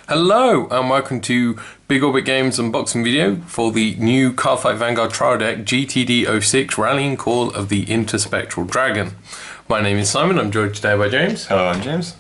Hello and welcome to Big Orbit Games unboxing video for the new Cardfight Vanguard trial deck G-TD06 Rallying Call of the Interspectral Dragon. My name is Simon, I'm joined today by James. Hello, I'm James.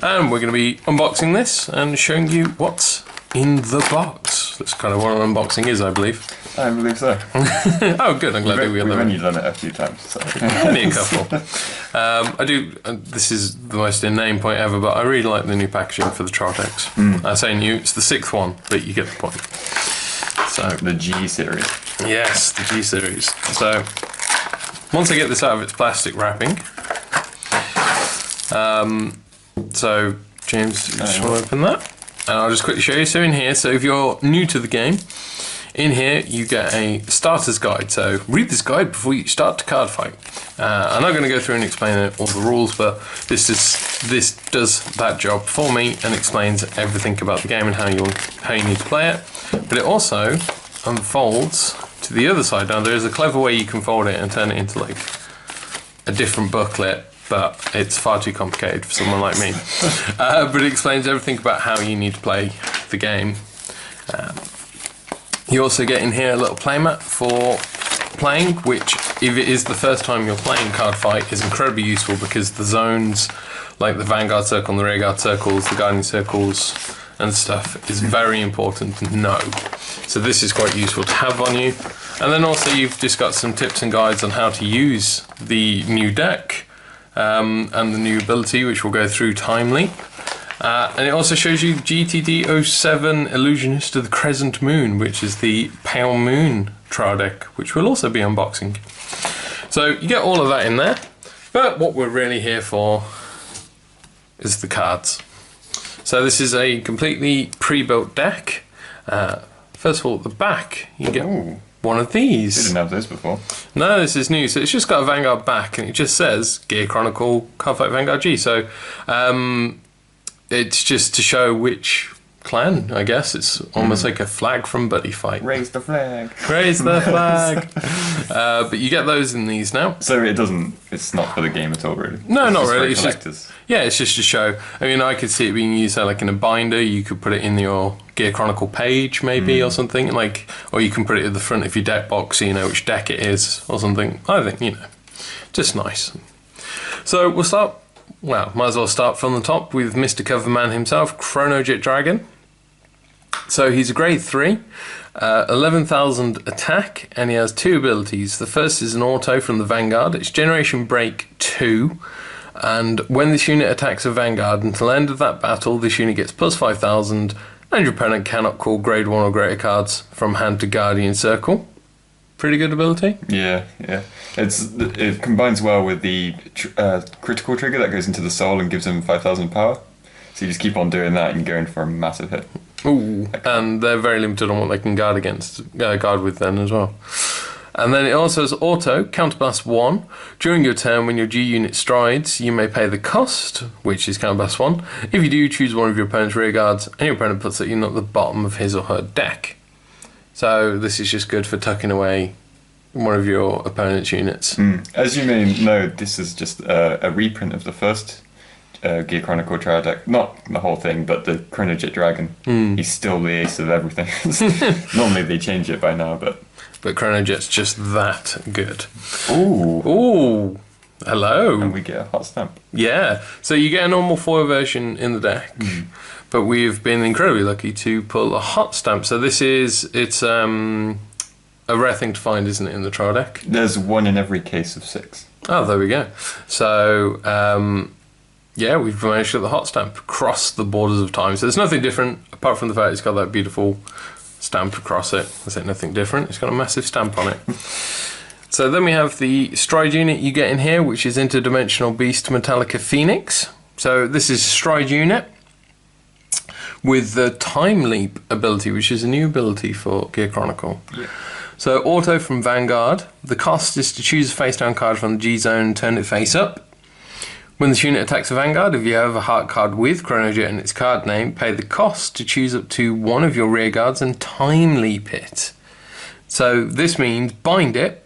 And we're going to be unboxing this and showing you what's in the box. That's kind of what an unboxing is, I believe. I believe so. Oh good, I'm glad that we got that. We've only done it a few times. So. Only a couple. I do, this is the most inane point ever, but I really like the new packaging for the trial decks. I say new, it's the 6th one, but you get the point. So the G series. Yes, the G series. So once I get this out of its plastic wrapping, so James, you just want to open that, and I'll just quickly show you. So in here, so if you're new to the game, in here you get a starter's guide, so read this guide before you start to cardfight. I'm not going to go through and explain all the rules, but this does that job for me and explains everything about the game and how you need to play it. But it also unfolds to the other side. Now there is a clever way you can fold it and turn it into like a different booklet, but it's far too complicated for someone like me. But it explains everything about how you need to play the game. You also get in here a little playmat for playing, which, if it is the first time you're playing Cardfight, is incredibly useful because the zones, like the Vanguard circle and the rearguard circles, the guiding circles and stuff, is very important to know. So this is quite useful to have on you. And then also you've just got some tips and guides on how to use the new deck and the new ability, which we'll go through Time Leap. And it also shows you G-TD06 Illusionist of the Crescent Moon, which is the Pale Moon trial deck, which we'll also be unboxing. So you get all of that in there, but what we're really here for is the cards. So this is a completely pre-built deck. First of all, at the back, you get one of these. We didn't have this before. No, this is new. So it's just got a Vanguard back, and it just says Gear Chronicle Cardfight Vanguard G. So it's just to show which clan, I guess. It's almost like a flag from Buddy Fight. Raise the flag. Raise the flag. But you get those in these now. So it's not for the game at all, really? No, it's not just really. For collectors. It's just to show. I mean, I could see it being used like in a binder. You could put it in your Gear Chronicle page, maybe, or something. Or you can put it at the front of your deck box so you know which deck it is, or something. I think, just nice. So we'll start. Well, might as well start from the top with Mr. Coverman himself, Chronojet Dragon. So he's a grade 3, 11,000 attack, and he has 2 abilities. The first is an auto from the Vanguard. It's Generation Break 2, and when this unit attacks a Vanguard until the end of that battle, this unit gets plus 5,000, and your opponent cannot call grade 1 or greater cards from hand to Guardian Circle. Pretty good ability. Yeah. It combines well with the critical trigger that goes into the soul and gives him 5,000 power. So you just keep on doing that and going for a massive hit. Ooh, and they're very limited on what they can guard with then as well. And then it also has auto, counterblast 1. During your turn, when your G unit strides, you may pay the cost, which is counterblast 1. If you do, choose one of your opponent's rear guards, and your opponent puts that unit at the bottom of his or her deck. So this is just good for tucking away one of your opponent's units. As you may know, this is just a reprint of the first Gear Chronicle trial deck. Not the whole thing, but the Chronojet Dragon. He's still the ace of everything. Normally they change it by now, but Chronojet's just that good. Ooh, hello. And we get a hot stamp. Yeah, so you get a normal foil version in the deck. But we've been incredibly lucky to pull a hot stamp. So it's a rare thing to find, isn't it, in the trial deck? There's 1 in every case of 6. Oh, there we go. So, we've managed to get the hot stamp across the borders of time. So there's nothing different, apart from the fact it's got that beautiful stamp across it. I say nothing different. It's got a massive stamp on it. So then we have the stride unit you get in here, which is Interdimensional Beast Metallica Phoenix. So this is a stride unit with the Time Leap ability, which is a new ability for Gear Chronicle. So auto from Vanguard. The cost is to choose a face down card from the G zone and turn it face up. When this unit attacks a Vanguard, if you have a heart card with Chronojet and its card name, pay the cost to choose up to one of your rear guards and Time Leap it. So this means bind it,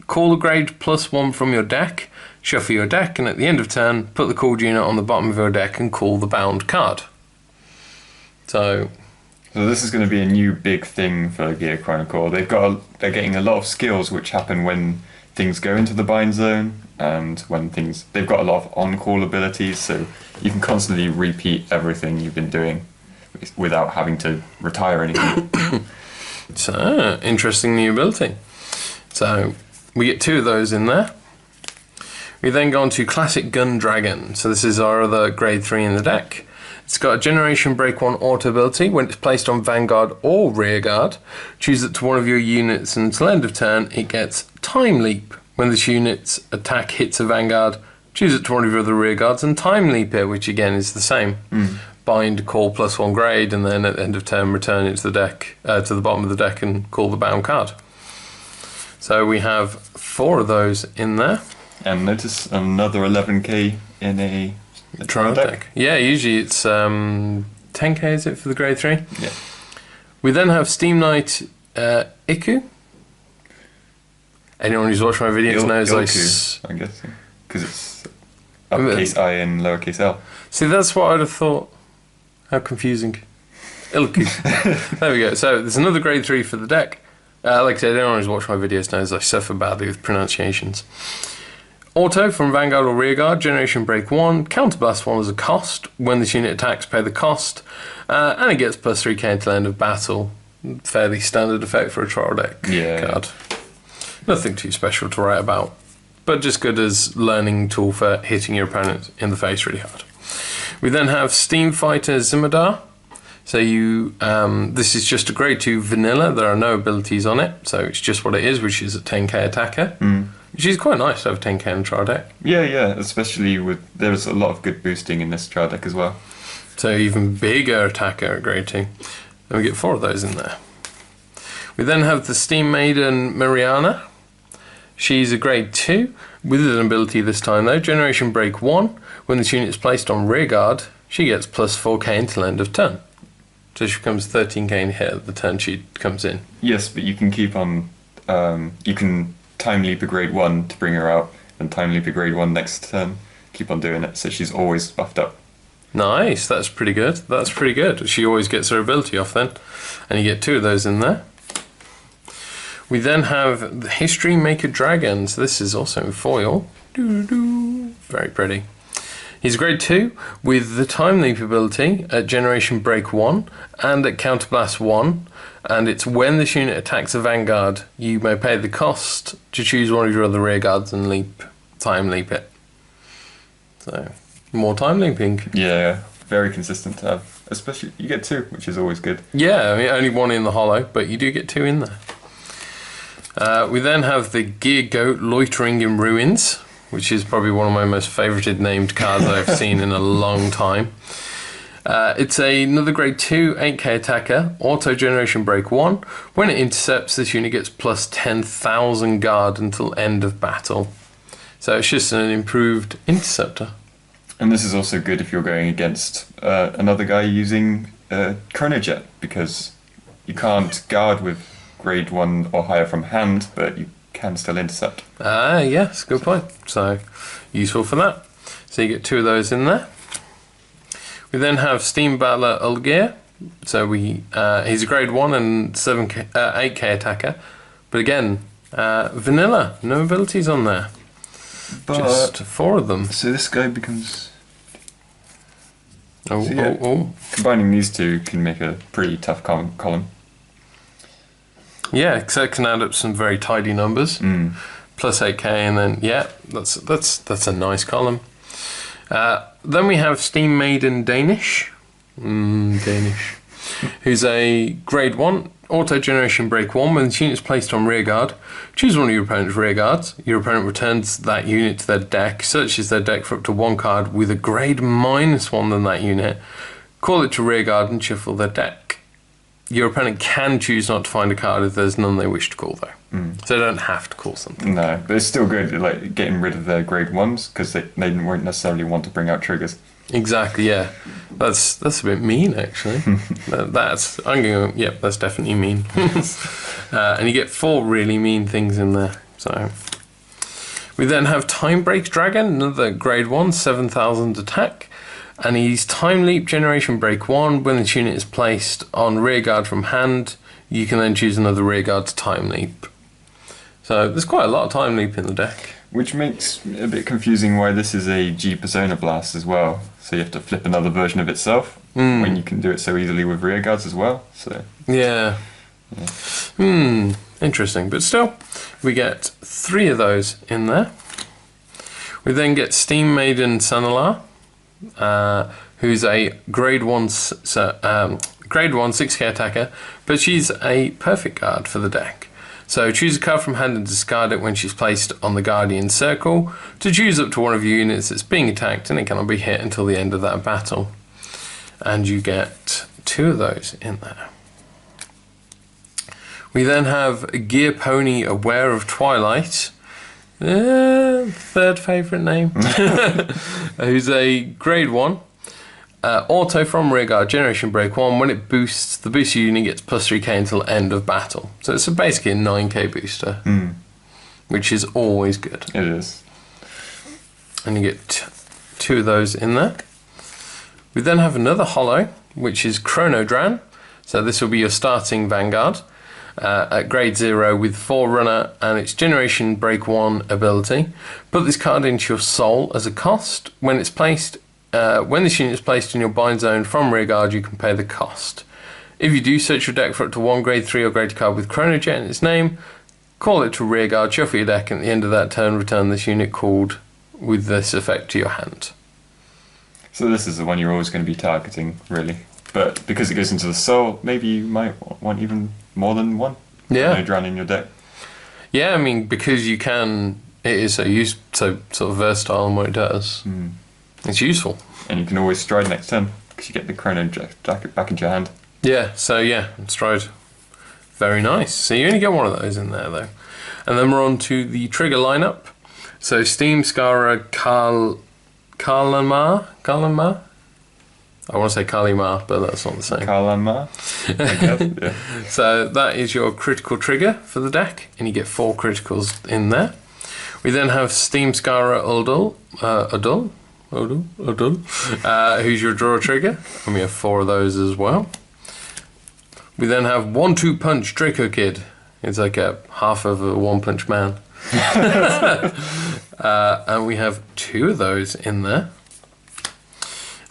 call a grade +1 from your deck, shuffle your deck, and at the end of turn, put the called unit on the bottom of your deck and call the bound card. So this is going to be a new big thing for Gear Chronicle. They're getting a lot of skills which happen when things go into the bind zone, and when they've got a lot of on-call abilities, so you can constantly repeat everything you've been doing without having to retire anything. So, interesting new ability. So, we get 2 of those in there. We then go on to Classic Gun Dragon. So this is our other grade 3 in the deck. It's got a Generation Break 1 auto ability. When it's placed on Vanguard or Rearguard, choose it to one of your units, and until end of turn, it gets Time Leap. When this unit's attack hits a Vanguard, choose it to one of your other Rearguards and Time Leap it, which again is the same. Bind, call +1 grade, and then at the end of turn, return it to the deck, to the bottom of the deck, and call the bound card. So we have 4 of those in there. And notice another 11k in a trial deck. Yeah, usually it's 10k, is it, for the grade 3? Yeah. We then have Steam Knight Iku. Anyone who's watched my videos knows I'm guessing, because it's uppercase I and lowercase L. See, that's what I'd have thought. How confusing. Ilku. There we go. So there's another grade 3 for the deck. Like I said, anyone who's watched my videos knows I suffer badly with pronunciations. Auto from Vanguard or Rearguard, Generation Break 1, Counterblast 1 as a cost. When this unit attacks, pay the cost. And it gets +3k until end of battle. Fairly standard effect for a trial deck card. Nothing too special to write about, but just good as learning tool for hitting your opponent in the face really hard. We then have Steam Fighter Zimadar. So this is just a grade 2 vanilla. There are no abilities on it, so it's just what it is, which is a 10k attacker. Which is quite nice to have 10k in a trial deck. Yeah, especially there's a lot of good boosting in this trial deck as well. So even bigger attacker at grade 2. And we get 4 of those in there. We then have the Steam Maiden Mariana. She's a grade 2, with an ability this time though, Generation Break 1. When this unit is placed on Rearguard, she gets +4k until end of turn. So she becomes 13k in hit at the turn she comes in. Yes, but you can keep on, you can Time Leap a grade 1 to bring her out, and Time Leap a grade 1 next turn. Keep on doing it, so she's always buffed up. Nice, that's pretty good. That's pretty good. She always gets her ability off then. And you get 2 of those in there. We then have the History Maker Dragon. So this is also in foil. Very pretty. He's grade 2 with the Time Leap ability at Generation Break 1 and at Counterblast 1. And it's when this unit attacks a Vanguard, you may pay the cost to choose one of your other Rearguards and Time Leap it. So, more Time Leaping. Yeah, very consistent to have. Especially, you get 2, which is always good. Yeah, I mean, only 1 in the holo, but you do get 2 in there. We then have the Gear Goat Loitering in Ruins, which is probably one of my most favoured named cards I've seen in a long time. It's another grade 2 8k attacker, auto Generation Break 1. When it intercepts, this unit gets +10,000 guard until end of battle. So it's just an improved interceptor. And this is also good if you're going against another guy using Chronojet, because you can't guard with grade 1 or higher from hand, but you can still intercept. Yes, good point. So, useful for that. So you get 2 of those in there. We then have Steam Battler Ulgear. So he's a grade 1 and 8k attacker. But again, vanilla, no abilities on there. But, just 4 of them. So this guy becomes... Oh. Combining these 2 can make a pretty tough column. Yeah, because it can add up some very tidy numbers. Plus 8k, and then that's a nice column. Then we have Steam Maiden Danish. Who's a grade 1 auto Generation Break 1. When the unit is placed on Rearguard, choose one of your opponent's Rearguards. Your opponent returns that unit to their deck, searches their deck for up to 1 card with a grade -1 than that unit. Call it to Rearguard and shuffle their deck. Your opponent can choose not to find a card if there's none they wish to call, though. So they don't have to call something. No, but it's still good, like getting rid of their grade 1s, because they won't necessarily want to bring out triggers. Exactly, yeah. That's a bit mean, actually. That's definitely mean. And you get 4 really mean things in there. So we then have Time Break Dragon, another grade 1, 7,000 attack. And he's Time Leap Generation Break 1. When the unit is placed on rearguard from hand, you can then choose another rearguard to Time Leap. So there's quite a lot of Time Leap in the deck. Which makes it a bit confusing why this is a G Persona Blast as well. So you have to flip another version of itself when you can do it so easily with rearguards as well. So yeah. Interesting. But still, we get 3 of those in there. We then get Steam Maiden Sanalar, who's a grade 1 6k attacker, but she's a perfect guard for the deck. So choose a card from hand and discard it when she's placed on the Guardian Circle to choose up to one of your units that's being attacked, and it cannot be hit until the end of that battle. And you get 2 of those in there. We then have Gear Pony Aware of Twilight, third favourite name, who's a grade 1. Auto from rearguard, Generation Break 1. When it boosts, the booster unit gets plus 3k until end of battle. So it's basically a 9k booster, which is always good. it is. And you get 2 of those in there. We then have another holo, which is Chronodran. So this will be your starting Vanguard at grade 0 with Forerunner and its Generation Break 1 ability. Put this card into your soul as a cost. When it's placed, when this unit is placed in your bind zone from rearguard, you can pay the cost. If you do, search your deck for up to 1 grade 3 or greater card with Chronojet in its name, call it to rearguard, shuffle your deck, and at the end of that turn, return this unit called with this effect to your hand. So this is the one you're always going to be targeting, really. But because it goes into the soul, maybe you might want even more than one. Yeah. Chronodran in your deck. Yeah, I mean, because you can, it is so sort of versatile in what it does. It's useful. And you can always stride next turn, because you get the Chronojet back into your hand. Yeah, so yeah, stride. Very nice. So you only get 1 of those in there, though. And then we're on to the trigger lineup. So Steam, Skara, Kalamar? I want to say Kalimar, but that's not the same. Kalamar, I guess, yeah. So that is your critical trigger for the deck, and you get 4 criticals in there. We then have Steam, Skara, who's your draw trigger, and we have 4 of those as well. We then have 1-2 Punch Draco Kid. It's like a half of a One Punch Man. And we have 2 of those in there.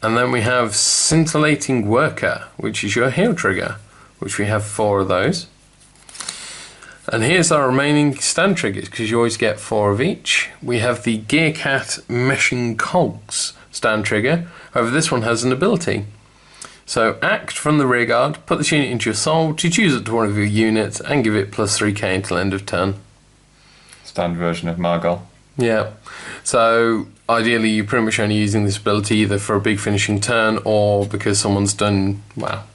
And then we have Scintillating Worker, which is your heal trigger, which we have 4 of those. And here's our remaining stand triggers, because you always get 4 of each. We have the Gearcat Meshing Cogs stand trigger. However, this one has an ability. So act from the rearguard, put this unit into your soul to choose it to one of your units and give it plus 3k until end of turn. Stand version of Margol. Yeah. So ideally you're pretty much only using this ability either for a big finishing turn or because someone's done, well,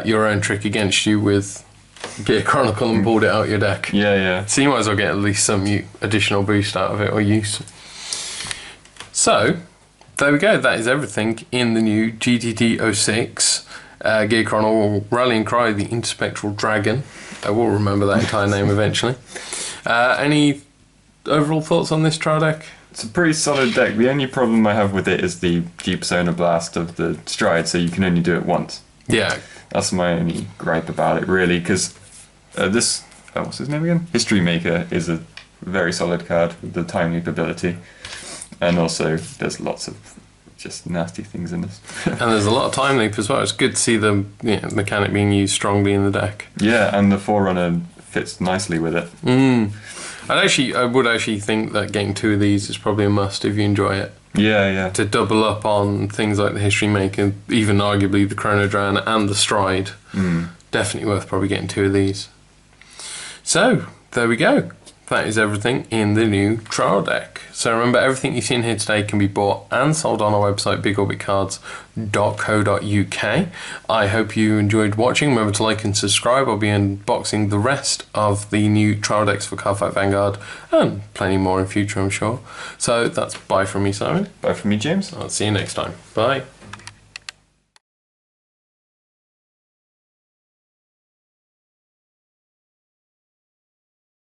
your own trick against you with Gear Chronicle and pulled it out your deck. Yeah, yeah. So you might as well get at least some additional boost out of it or use. So there we go. That is everything in the new G-TD06 Gear Chronicle Rallying Cry, the Interspectral Dragon. I will remember that entire name eventually. Any overall thoughts on this trial deck? It's a pretty solid deck. The only problem I have with it is the G Persona Blast of the stride, so you can only do it once. Yeah. That's my only gripe about it, really, because this, what's his name again? History Maker is a very solid card with the Time Leap ability, and also there's lots of just nasty things in this. And there's a lot of Time Leap as well. It's good to see the mechanic being used strongly in the deck. Yeah, and the Forerunner fits nicely with it. I would actually think that getting 2 of these is probably a must if you enjoy it. Yeah, yeah. To double up on things like the History Maker, even arguably the Chronodran and the Stride. Definitely worth probably getting 2 of these. So, there we go. That is everything in the new trial deck. So remember, everything you've seen here today can be bought and sold on our website, bigorbitcards.co.uk. I hope you enjoyed watching. Remember to like and subscribe. I'll be unboxing the rest of the new trial decks for Cardfight Vanguard and plenty more in future, I'm sure. So that's bye from me, Simon. Bye from me, James. I'll see you next time. Bye.